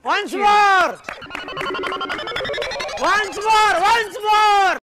Once more. Once more. Once more.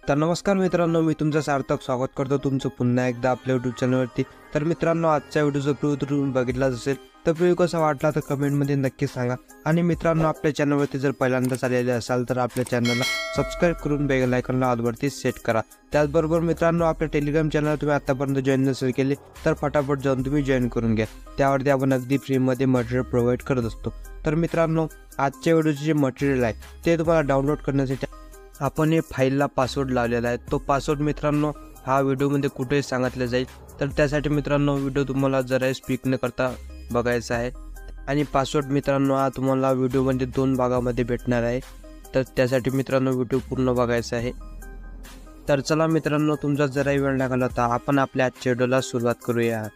तर नमस्कार मित्रांनो, मी तुमचं सार्थक स्वागत करतो तुमचं पुन्हा एकदा आपल्या यूट्यूब चॅनलवरती। तर मित्रांनो, आजच्या व्हिडिओचा प्रिव्ह्यू तुम्ही बघितलाच असेल, तर प्रिव्ह्यू कसा वाटला तर कमेंटमध्ये नक्की सांगा। आणि मित्रांनो, आपल्या चॅनलवरती जर पहिल्यांदाच आलेले असाल तर आपल्या चॅनलला सबस्क्राईब करून बेल आयकॉनला ऑलवरती सेट करा। त्याचबरोबर मित्रांनो, आपल्या टेलिग्राम चॅनल तुम्ही आतापर्यंत जॉईन नसेल केले तर फटाफट जाऊन तुम्ही जॉईन करून घ्या। त्यावरती आपण अगदी फ्रीमध्ये मटेरियल प्रोव्हाइड करत असतो। तर मित्रांनो, आजच्या व्हिडिओचे जे मटेरियल आहे ते तुम्हाला डाउनलोड करण्यासाठी आपण हे फाईलला पासवर्ड लावलेला आहे। तो पासवर्ड मित्रांनो हा व्हिडिओमध्ये कुठेही सांगितलं जाईल। तर त्यासाठी मित्रांनो व्हिडिओ तुम्हाला जरा स्पीक न करता बघायचा आहे। आणि पासवर्ड मित्रांनो हा तुम्हाला व्हिडिओमध्ये 2 भागामध्ये भेटणार आहे। तर त्यासाठी मित्रांनो व्हिडिओ पूर्ण बघायचा आहे। तर चला मित्रांनो, तुमचा जराही वेळ न घालवता आपण आपल्या आजच्या व्हिडिओला सुरुवात करूया।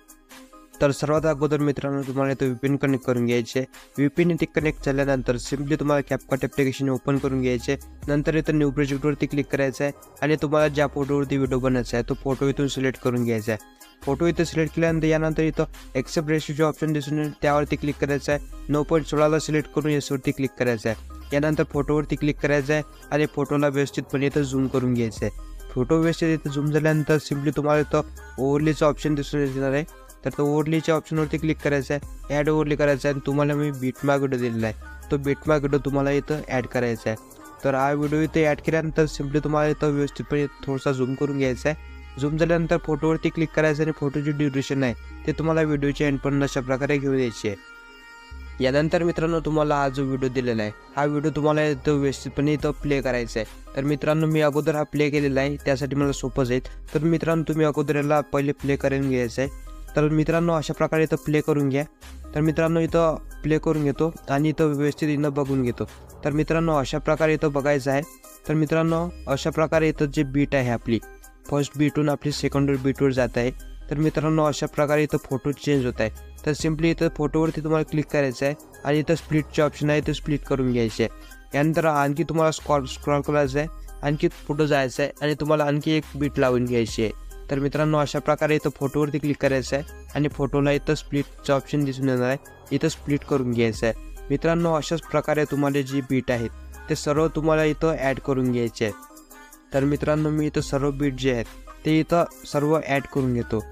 तर सर्वात अगोदर मित्रांनो तुम्हाला इथं VPN कनेक्ट करून घ्यायचे। VPN इथे कनेक्ट झाल्यानंतर सिम्पली तुम्हाला CapCut ॲप्लिकेशन ओपन करून घ्यायचे। नंतर इथं न्यू प्रोजेक्टवरती क्लिक करायचं आहे आणि तुम्हाला ज्या फोटोवरती व्हिडिओ बनायचा आहे तो फोटो इथून सिलेक्ट करून घ्यायचा आहे। फोटो इथे सिलेक्ट केल्यानंतर यानंतर इथं एक्सेप्ट रेशोचे ऑप्शन दिसून येईल, त्यावरती क्लिक करायचं आहे। 9.16ला सिलेक्ट करून येसवरती क्लिक करायचं आहे। यानंतर फोटोवरती क्लिक करायचं आहे आणि फोटोला व्यवस्थितपणे इथं झूम करून घ्यायचं आहे। फोटो व्यवस्थित इथं झूम झाल्यानंतर सिम्पली तुम्हाला इथं ओव्हरलीचं ऑप्शन दिसून येणार आहे। तर तो ओव्हरलीच्या ऑप्शनवरती क्लिक करायचं आहे, ॲड ओव्हरली करायचं आहे। आणि तुम्हाला मी बिटमार्क व्हिडिओ दिलेला आहे, तो बिटमार्क व्हिडिओ तुम्हाला इथं ॲड करायचा आहे। तर हा व्हिडिओ इथे ॲड केल्यानंतर सिम्पली तुम्हाला इथं व्यवस्थितपणे थोडासा झूम करून घ्यायचा आहे। झूम झाल्यानंतर फोटोवरती क्लिक करायचं आणि फोटोची ड्युरेशन आहे ते तुम्हाला व्हिडिओच्या एंडपर्यंत अशा प्रकारे घेऊन द्यायची आहे। यानंतर मित्रांनो तुम्हाला हा जो व्हिडिओ दिलेला आहे हा व्हिडिओ तुम्हाला इथं व्यवस्थितपणे इथं प्ले करायचा आहे। तर मित्रांनो मी अगोदर हा प्ले केलेला आहे, त्यासाठी मला सोपं जाईल। तर मित्रांनो तुम्ही अगोदर याला पहिले प्ले करून घ्यायचं आहे। तर मित्रांनो अशा प्रकारे इथं प्ले करून घ्या। तर मित्रांनो इथं प्ले करून घेतो आणि इथं व्यवस्थित इथं बघून घेतो। तर मित्रांनो अशा प्रकारे इथं बघायचं आहे। तर मित्रांनो अशा प्रकारे इथं जे बीट आहे आपली फर्स्ट बीटहून आपली सेकंडरी बीटवर जात आहे। तर मित्रांनो अशा प्रकारे इथं फोटो चेंज होत आहे। तर सिम्पली इथं फोटोवरती तुम्हाला क्लिक करायचं आहे आणि इथं स्प्लिटचे ऑप्शन आहे ते स्प्लिट करून घ्यायचे आहे। यानंतर आणखी तुम्हाला स्क्रॉल करायचं आहे, आणखी फोटो जायचं आहे आणि तुम्हाला आणखी एक बीट लावून घ्यायची आहे। तर मित्रांनो अशा प्रकारे इथं फोटोवरती क्लिक करायचं आहे आणि फोटोला इथं स्प्लिटचं ऑप्शन दिसून येणार आहे, इथं स्प्लिट करून घ्यायचं आहे। मित्रांनो अशाच प्रकारे तुम्हाला जी बीट आहेत ते सर्व तुम्हाला इथं ॲड करून घ्यायचे आहेत। तर मित्रांनो मी इथं सर्व बीट जे आहेत ते इथं सर्व ॲड करून घेतो।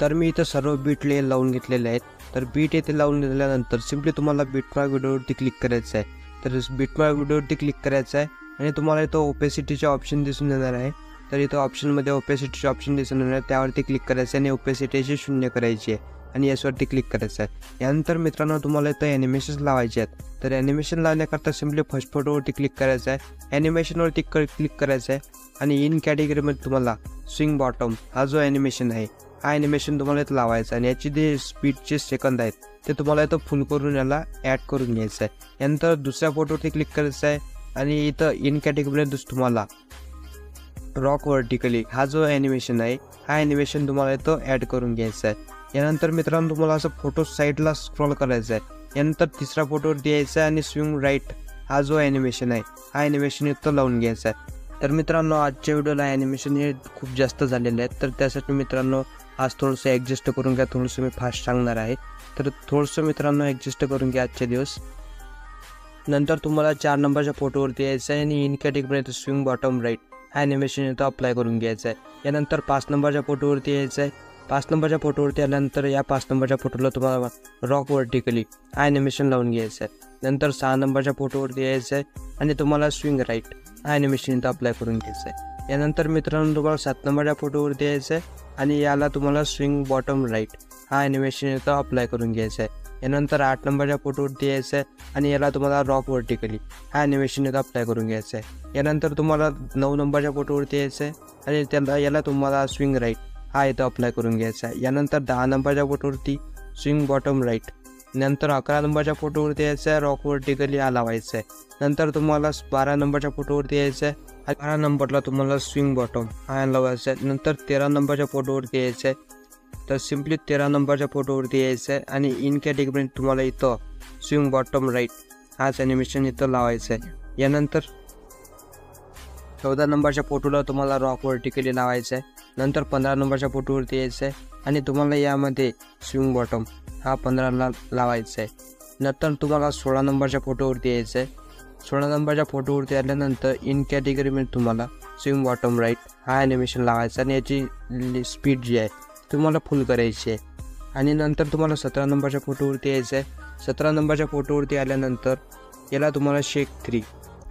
तर मी इथं सर्व बीट लावून घेतलेले आहेत। तर बीट येथे लावून घेतल्यानंतर सिम्पली तुम्हाला बिटमार्क व्हिडिओवरती क्लिक करायचं आहे। तर बिटमार्क व्हिडिओवरती क्लिक करायचं आहे आणि तुम्हाला इथं ओपेसिटीचे ऑप्शन दिसून येणार आहे। तर इथं ऑप्शनमध्ये ओपेसिटीचे ऑप्शन दिसून येणार, त्यावरती क्लिक करायचं आहे आणि ओपेसिटीची 0 करायची आहे आणि याच्यावरती क्लिक करायचं आहे। यानंतर मित्रांनो तुम्हाला इथं ॲनिमेशन लावायचे आहेत। तर ॲनिमेशन लावण्याकरता सिम्पली फर्स्ट फोटोवरती क्लिक करायचं आहे, ॲनिमेशनवरती क्लिक करायचं आहे आणि इन कॅटेगरीमध्ये तुम्हाला स्विंग बॉटम हा जो ॲनिमेशन आहे हा ॲनिमेशन तुम्हाला इथं लावायचा आणि याची जे स्पीडचे सेकंद आहेत ते तुम्हाला इथं फुल करून याला ॲड करून घ्यायचं आहे। यानंतर दुसऱ्या फोटोवरती क्लिक करायचं आहे आणि इथं इन कॅटेगरीमध्ये तुम्हाला रॉक व्हर्टिकली हा जो ॲनिमेशन आहे हा ॲनिमेशन तुम्हाला इथं ॲड करून घ्यायचा आहे। यानंतर मित्रांनो तुम्हाला असं फोटो साईडला स्क्रॉल करायचा आहे। यानंतर तिसरा फोटोवरती यायचा आहे आणि स्विंग राईट हा जो ॲनिमेशन आहे हा ॲनिमेशन इथं लावून घ्यायचा आहे। तर मित्रांनो आजच्या व्हिडिओला ॲनिमेशन हे खूप जास्त झालेले आहेत, तर त्यासाठी मित्रांनो आज थोडंसं ॲडजस्ट करून घ्या। थोडंसं मी फास्ट सांगणार आहे, तर थोडंसं मित्रांनो ॲडजस्ट करून घ्या आजचे दिवस। नंतर तुम्हाला 4 नंबरच्या फोटोवरती यायचं आहे आणि इन कॅटेगरीमध्ये स्विंग बॉटम राईट हा ॲनिमेशन इथं अप्लाय करून घ्यायचं आहे। यानंतर 5 नंबरच्या फोटोवरती यायचं आहे। 5 नंबरच्या फोटोवरती आल्यानंतर या 5 नंबरच्या फोटोला तुम्हाला रॉक व्हर्टिकली हा ॲनिमेशन लावून घ्यायचं आहे। नंतर 6 नंबरच्या फोटोवरती यायचं आहे आणि तुम्हाला स्विंग राईट हा ॲनिमेशन इथं अप्लाय करून घ्यायचं आहे। यानंतर मित्रांनो तुम्हाला 7 नंबरच्या फोटोवरती यायचं आहे आणि याला तुम्हाला स्विंग बॉटम राईट हा ॲनिमेशन इथं अप्लाय करून घ्यायचं आहे। यानंतर 8 नंबरच्या फोटोवरती यायचं आहे आणि याला तुम्हाला रॉक व्हर्टिकली हा ॲनिमेशन इथं अप्लाय करून घ्यायचं आहे। यानंतर तुम्हाला 9 नंबरच्या फोटोवरती यायचं आहे आणि याला तुम्हाला स्विंग राईट हा इथं अप्लाय करून घ्यायचा आहे। यानंतर 10 नंबरच्या फोटोवरती स्विंग बॉटम राईट, नंतर 11 नंबरच्या फोटोवरती यायचं आहे रॉक व्हर्टिकली हा लावायचा आहे। नंतर तुम्हाला 12 नंबरच्या फोटोवरती यायचं आहे, 12 नंबरला तुम्हाला स्विंग बॉटम हा लावायचा आहे। नंतर 13 नंबरच्या फोटोवरती यायचं आहे, तर सिम्पली 13 नंबरच्या फोटोवरती यायचं आहे आणि इन कॅटेगरी तुम्हाला इथं स्विंग बॉटम राईट हाच ॲनिमेशन इथं लावायचं आहे. यानंतर 14 नंबरच्या फोटोला तुम्हाला रॉक व्हर्टिकली लावायचं आहे. नंतर 15 नंबरच्या फोटोवरती यायचं आहे आणि तुम्हाला यामध्ये स्विंग बॉटम हा 15ला लावायचा आहे. नंतर तुम्हाला 16 नंबरच्या फोटोवरती यायचं आहे. 16 नंबरच्या फोटोवरती आल्यानंतर इन कॅटेगरीमध्ये तुम्हाला स्विंग बॉटम राईट हा ॲनिमेशन लावायचा आणि याची स्पीड जी आहे तुम्हाला फुल करायची आहे. आणि नंतर तुम्हाला 17 नंबरच्या फोटोवरती यायचं आहे. 17 नंबरच्या फोटोवरती आल्यानंतर याला तुम्हाला शेक 3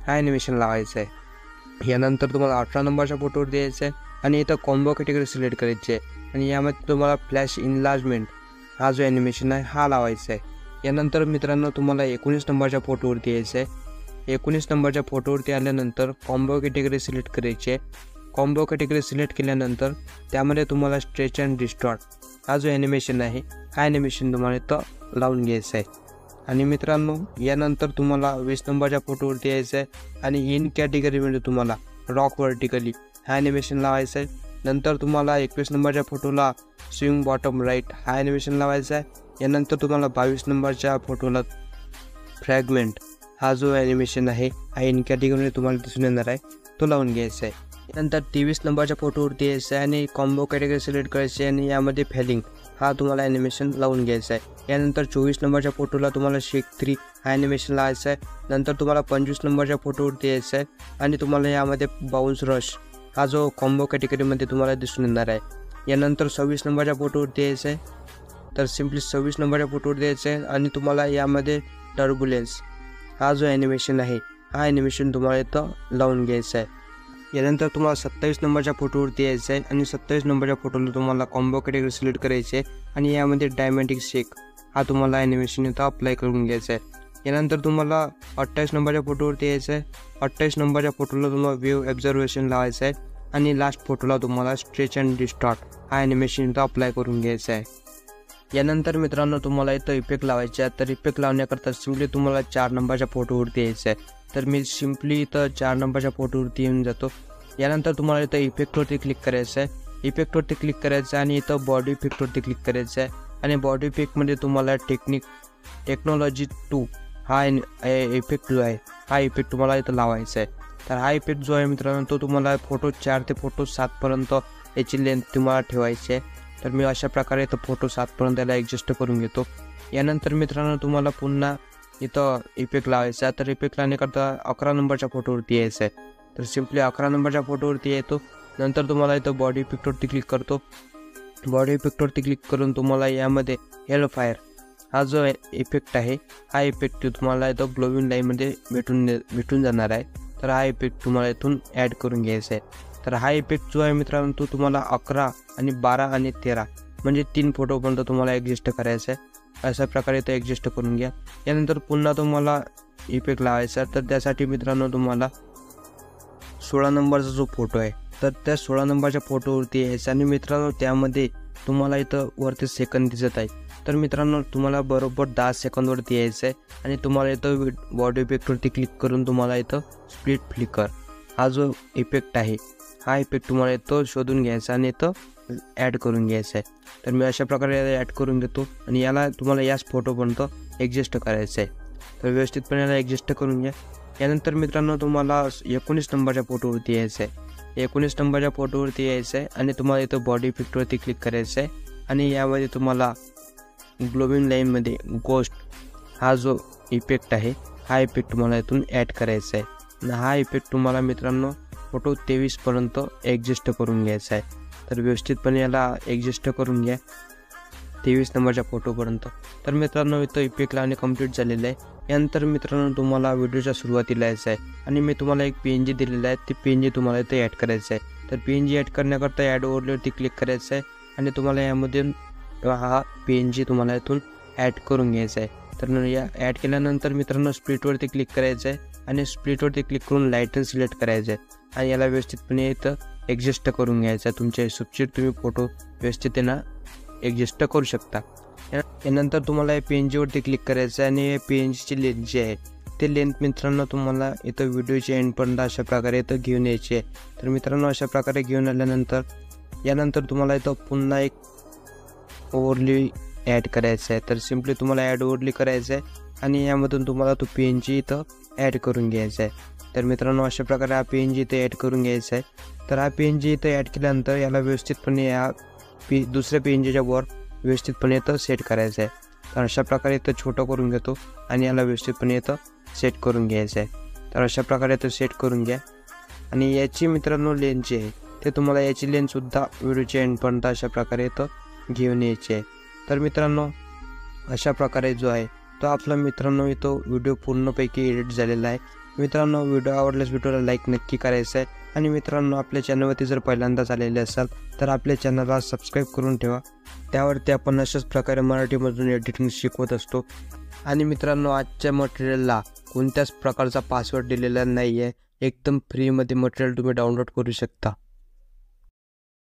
हा ॲनिमेशन लावायचा आहे. यानंतर तुम्हाला 18 नंबरच्या फोटोवरती यायचं आहे आणि इथं कॉम्बो कॅटेगरी सिलेक्ट करायची आहे आणि यामध्ये तुम्हाला फ्लॅश इनलार्जमेंट हा जो ॲनिमेशन आहे हा लावायचा आहे. यानंतर मित्रांनो तुम्हाला 19 नंबरच्या फोटोवरती यायचं आहे. 19 नंबरच्या फोटोवरती आल्यानंतर कॉम्बो कॅटेगरी सिलेक्ट करायची आहे. कॉम्बो कॅटेगरी सिलेक्ट केल्यानंतर त्यामध्ये तुम्हाला स्ट्रेच अँड डिस्टॉर्ट हा जो ॲनिमेशन आहे हा ॲनिमेशन तुम्हाला इथं लावून घ्यायचा आहे. आणि मित्रांनो यानंतर तुम्हाला 20 नंबरच्या फोटोवरती यायचं आहे आणि इन कॅटेगरीमध्ये तुम्हाला रॉक व्हर्टिकली हा ॲनिमेशन लावायचा आहे. नंतर तुम्हाला 21 नंबरच्या फोटोला स्विंग बॉटम राईट हा ॲनिमेशन लावायचा आहे. यानंतर तुम्हाला 22 नंबरच्या फोटोला फ्रॅगमेंट हा जो ॲनिमेशन आहे हा इन कॅटेगरीमध्ये तुम्हाला दिसून येणार आहे तो लावून घ्यायचा आहे. नंतर 23 नंबरच्या फोटोवरती यायचं आहे आणि कॉम्बो कॅटेगरी सिलेक्ट करायची आहे आणि यामध्ये फॅलिंग हा तुम्हाला ॲनिमेशन लावून घ्यायचा आहे. यानंतर 24 नंबरच्या फोटोला तुम्हाला शेक 3 हा ॲनिमेशन लावायचा आहे. नंतर तुम्हाला 25 नंबरच्या फोटोवरती यायचं आहे आणि तुम्हाला यामध्ये बाउन्स रश हा जो कॉम्बो कॅटेगरीमध्ये तुम्हाला दिसून येणार आहे. यानंतर 26 नंबरच्या फोटोवरती यायचं आहे. तर सिम्पली 26 नंबरच्या फोटोवरती यायचं आहे आणि तुम्हाला यामध्ये टर्ब्युलन्स हा जो ॲनिमेशन आहे हा ॲनिमेशन तुम्हाला इथं लावून घ्यायचा आहे. यानंतर तुम्हाला 27 नंबरच्या फोटोवरती यायचं आहे आणि 27 नंबरच्या फोटोला तुम्हाला कॉम्बो कॅटेगरी सिलेक्ट करायची आहे आणि यामध्ये डायमॅटिक शेक हा तुम्हाला ॲनिमेशन इथं अप्लाय करून घ्यायचा आहे. यानंतर तुम्हाला 28 नंबरच्या फोटोवरती यायचं आहे. 28 नंबरच्या फोटोला तुम्हाला वेव्ह ऑब्झर्वेशन लावायचं आहे आणि लास्ट फोटोला तुम्हाला स्ट्रेच अँड डिस्टॉर्ट हा ॲनिमेशन इथं अप्लाय करून घ्यायचा आहे. यानंतर मित्रांनो तुम्हाला इथं इफेक्ट लावायचे आहे. तर इफेक्ट लावण्याकरता सिम्पली तुम्हाला 4 नंबरच्या फोटोवरती यायचं आहे. तर मी सिम्पली इथं 4 नंबरच्या फोटोवरती येऊन जातो. यानंतर तुम्हाला इथं इफेक्टवरती क्लिक करायचं आहे. इफेक्टवरती क्लिक करायचं आहे आणि इथं बॉडी इफेक्टवरती क्लिक करायचं आहे आणि बॉडी इफेक्टमध्ये तुम्हाला टेक्नॉलॉजी 2 हा इफेक्ट जो आहे हा इफेक्ट तुम्हाला इथं लावायचा आहे. तर हा इफेक्ट जो आहे मित्रांनो तो तुम्हाला फोटो 4 ते फोटो 7पर्यंत याची लेंथ तुम्हाला ठेवायची आहे. तर मी अशा प्रकारे इथं फोटो 7पर्यंत याला ॲडजस्ट करून घेतो. यानंतर मित्रांनो तुम्हाला पुन्हा इथं इफेक्ट लावायचा आहे. तर इफेक्ट लावण्याकरता 11 नंबरच्या फोटोवरती यायचं आहे. तर सिम्पली 11 नंबरच्या फोटोवरती येतो. नंतर तुम्हाला इथं बॉडी इफेक्टवरती क्लिक करतो. बॉडी इफेक्टवरती क्लिक करून तुम्हाला यामध्ये हेल फायर हा जो इफेक्ट आहे हा इफेक्ट तुम्हाला इथं ग्लोविंग लाईनमध्ये भेटून जाणार आहे. तर हा इफेक्ट तुम्हाला इथून ॲड करून घ्यायचा आहे. तर हा इफेक्ट जो आहे मित्रांनो तो तुम्हाला 11 आणि 12 आणि 13 म्हणजे 3 फोटोपर्यंत तुम्हाला ॲडजस्ट करायचा आहे. अशा प्रकारे तो ॲडजस्ट करून घ्या. यानंतर पुन्हा तुम्हाला इफेक्ट लावायचा तर त्यासाठी मित्रांनो तुम्हाला 16 नंबरचा जो फोटो आहे तर त्या 16 नंबरच्या फोटोवरती यायचं आणि मित्रांनो त्यामध्ये तुम्हाला इथं वरती सेकंद दिसत आहे. तर मित्रांनो तुम्हाला बरोबर 10 सेकंदवरती यायचं आहे आणि तुम्हाला इथं बॉडी इफेक्टवरती क्लिक करून तुम्हाला इथं स्प्लिट फ्लिकर हा जो इफेक्ट आहे हा इफेक्ट तुम्हाला इथं शोधून घ्यायचा आणि इथं ॲड करून घ्यायचं आहे. तर मी अशा प्रकारे ॲड करून घेतो आणि याला तुम्हाला याच फोटोपर्यंत ॲडजस्ट करायचं आहे. तर व्यवस्थितपणे याला ॲडजस्ट करून घ्या. यानंतर मित्रांनो तुम्हाला 19 नंबरच्या फोटोवरती यायचं आहे. 19 नंबरच्या फोटोवरती यायचं आहे आणि तुम्हाला इथं बॉडी इफेक्टवरती क्लिक करायचं आहे आणि यामध्ये तुम्हाला ग्लोविंग लाईनमध्ये गोस्ट हा जो इफेक्ट आहे हा इफेक्ट तुम्हाला इथून ॲड करायचा आहे. आणि हा इफेक्ट तुम्हाला मित्रांनो फोटो 23पर्यंत ॲडजस्ट करून घ्यायचा आहे. तर व्यवस्थितपणे याला ॲडजस्ट करून घ्या 23 नंबरच्या फोटोपर्यंत. तर मित्रांनो इथं इफेक्ट लावणे कंप्लीट झालेलं आहे. यानंतर मित्रांनो तुम्हाला व्हिडिओच्या सुरुवातीला यायचं आहे आणि मी तुम्हाला एक PNG दिलेलं आहे. ते PNG तुम्हाला इथे ॲड करायचं आहे. तर PNG ॲड करण्याकरता ॲड ओव्हरलेवरती क्लिक करायचं आहे आणि तुम्हाला यामध्ये हा PNG तुम्हाला इथून ॲड करून घ्यायचा आहे. तर या ॲड केल्यानंतर मित्रांनो स्प्लिटवरती क्लिक करायचं आहे आणि स्प्लिटवरती क्लिक करून लाईटन सिलेक्ट करायचं आहे आणि याला व्यवस्थितपणे इथं ॲडजस्ट करून घ्यायचं आहे. तुमच्या हिशोबचे तुम्ही फोटो व्यवस्थितपणे ॲडजस्ट करू शकता. यानंतर तुम्हाला या PNGवरती क्लिक करायचं आहे आणि PNGची लेंथ जी आहे ते लेंथ मित्रांनो तुम्हाला इथं व्हिडिओच्या एंडपर्यंत अशा प्रकारे इथं घेऊन यायची आहे. तर मित्रांनो अशा प्रकारे घेऊन आल्यानंतर यानंतर तुम्हाला इथं पुन्हा एक ओव्हरली ॲड करायचा आहे. तर सिम्पली तुम्हाला ॲड ओव्हरली करायचं आहे आणि यामधून तुम्हाला तो PNG इथं ॲड करून घ्यायचा आहे. तर मित्रांनो अशा प्रकारे हा PNG इथं ॲड करून घ्यायचा आहे. तर हा PNG इथं ॲड केल्यानंतर याला व्यवस्थितपणे या दुसऱ्या PNGच्या वर व्यवस्थितपणे इथं सेट करायचं आहे. तर अशा प्रकारे इथं छोटं करून घेतो आणि याला व्यवस्थितपणे इथं सेट करून घ्यायचं आहे. तर अशा प्रकारे इथं सेट करून घ्या आणि याची मित्रांनो लेंथ जी आहे ते तुम्हाला याची लेंथसुद्धा व्हिडिओच्या एंडपर्यंत अशा प्रकारे इथं घेऊन यायची आहे. तर मित्रांनो अशा प्रकारे जो आहे तो आपला मित्रांनो इथं व्हिडिओ पूर्णपैकी एडिट झालेला आहे. मित्रांनो व्हिडिओ आवडल्यास व्हिडिओला लाईक नक्की करायचं आहे आणि मित्रांनो आपल्या चॅनलवरती जर पहिल्यांदाच आलेले असाल तर आपल्या चॅनलला सबस्क्राईब करून ठेवा. त्यावरती आपण अशाच प्रकारे मराठीमधून एडिटिंग शिकवत असतो. आणि मित्रांनो आजच्या मटेरियलला कोणत्याच प्रकारचा पासवर्ड दिलेला नाही आहे. एकदम फ्रीमध्ये मटेरियल तुम्ही डाउनलोड करू शकता.